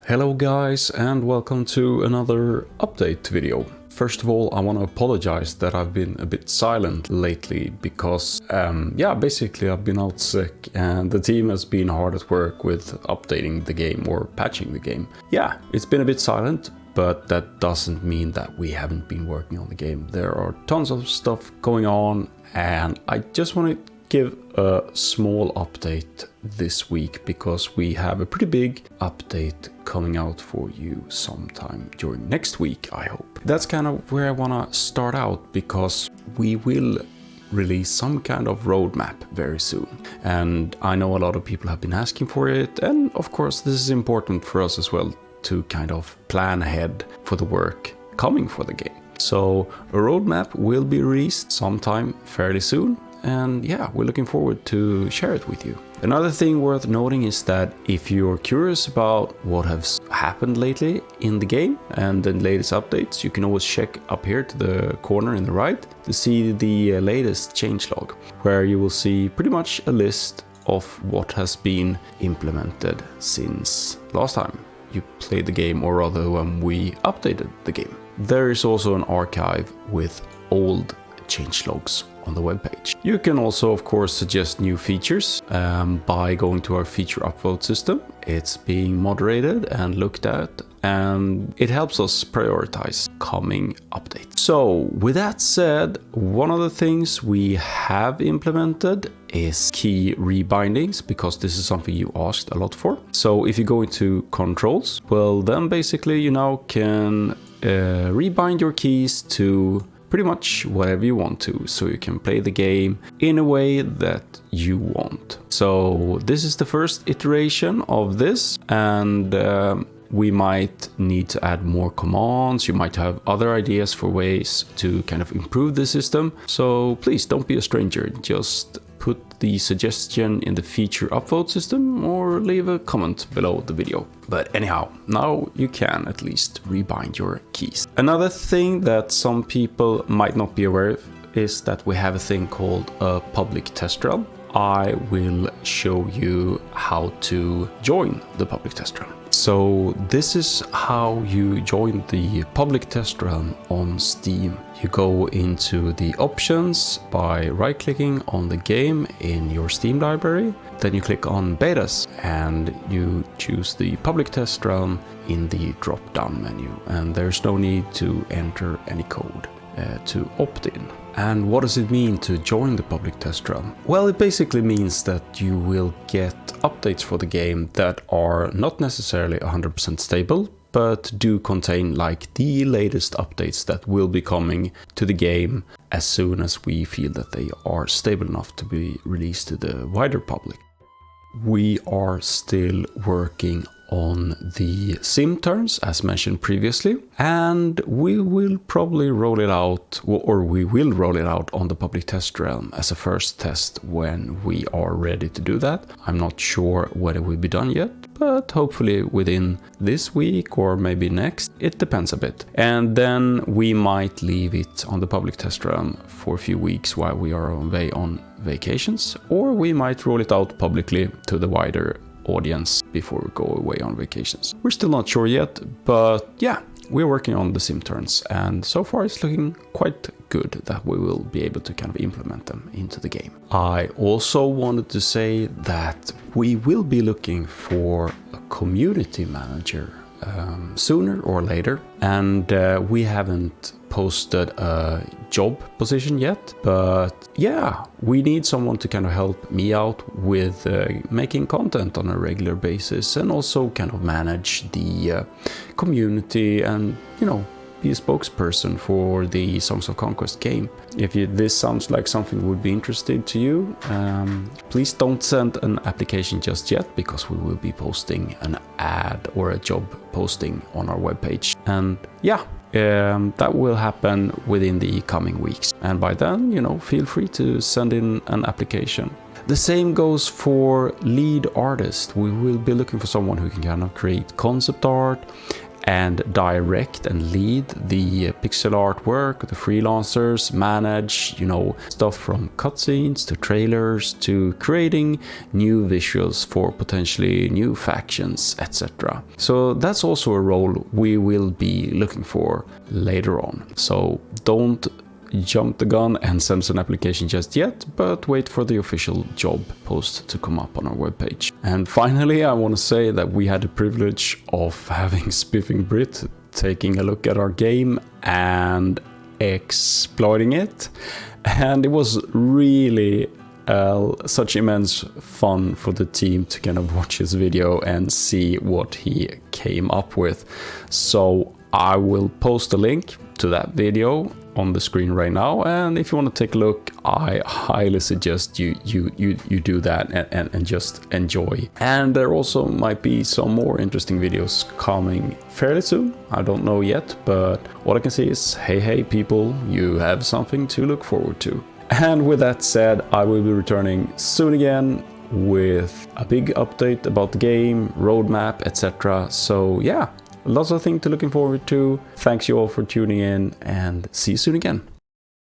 Hello guys, and welcome to another update video. First of all, I want to apologize that I've been a bit silent lately because, basically I've been out sick and the team has been hard at work with updating the game or patching the game. Yeah, it's been a bit silent, but that doesn't mean that we haven't been working on the game. There are tons of stuff going on and I just want to give a small update this week because we have a pretty big update coming out for you sometime during next week, I hope. That's kind of where I want to start out because we will release some kind of roadmap very soon. And I know a lot of people have been asking for it, and of course this is important for us as well to kind of plan ahead for the work coming for the game. So a roadmap will be released sometime fairly soon. And yeah, we're looking forward to share it with you. Another thing worth noting is that if you're curious about what has happened lately in the game and the latest updates, you can always check up here to the corner in the right to see the latest changelog, where you will see pretty much a list of what has been implemented since last time you played the game, or rather when we updated the game. There is also an archive with old changelogs on the webpage. You can also, of course, suggest new features by going to our feature upvote system. It's being moderated and looked at, and it helps us prioritize coming updates. So with that said, one of the things we have implemented is key rebindings, because this is something you asked a lot for. So if you go into controls, well, then basically you now can rebind your keys to pretty much whatever you want to, so you can play the game in a way that you want. So this is the first iteration of this, and we might need to add more commands. You might have other ideas for ways to kind of improve the system. So please don't be a stranger. Just put the suggestion in the feature upvote system or leave a comment below the video. But anyhow, now you can at least rebind your keys. Another thing that some people might not be aware of is that we have a thing called a public test realm. I will show you how to join the public test realm. So this is how you join the public test realm on Steam. You go into the options by right-clicking on the game in your Steam library. Then you click on betas and you choose the public test realm in the drop-down menu. And there's no need to enter any code to opt in. And what does it mean to join the public test realm? Well, it basically means that you will get updates for the game that are not necessarily 100% stable, but do contain like the latest updates that will be coming to the game as soon as we feel that they are stable enough to be released to the wider public. We are still working on the sim turns as mentioned previously, and we will probably roll it out, or we will roll it out on the public test realm as a first test when we are ready to do that. I'm not sure whether it will be done yet, but hopefully within this week or maybe next. It depends a bit. And then we might leave it on the public test realm for a few weeks while we are away on vacations, or we might roll it out publicly to the wider audience before we go away on vacations. We're still not sure yet, but yeah, we're working on the sim turns, and so far it's looking quite good that we will be able to kind of implement them into the game. I also wanted to say that we will be looking for a community manager sooner or later, and we haven't posted a job position yet, but yeah, we need someone to kind of help me out with making content on a regular basis, and also kind of manage the community and, you know, be a spokesperson for the Songs of Conquest game. If this sounds like something would be interesting to you, please don't send an application just yet, because we will be posting an ad or a job posting on our webpage. And yeah, that will happen within the coming weeks. And by then, you know, feel free to send in an application. The same goes for lead artist. We will be looking for someone who can kind of create concept art and direct and lead the pixel art work, the freelancers, manage, you know, stuff from cutscenes to trailers to creating new visuals for potentially new factions, etc. So that's also a role we will be looking for later on. So don't jump the gun and send an application just yet, but wait for the official job post to come up on our webpage. And finally, I want to say that we had the privilege of having Spiffing Brit taking a look at our game and exploiting it, and it was really such immense fun for the team to kind of watch his video and see what he came up with. So I will post a link to that video on the screen right now, and if you want to take a look, I highly suggest you do that and just enjoy. And there also might be some more interesting videos coming fairly soon. I don't know yet, but what I can see is, hey people, you have something to look forward to. And with that said, I will be returning soon again with a big update about the game, roadmap, etc. So yeah, lots of things to looking forward to. Thanks you all for tuning in, and see you soon again.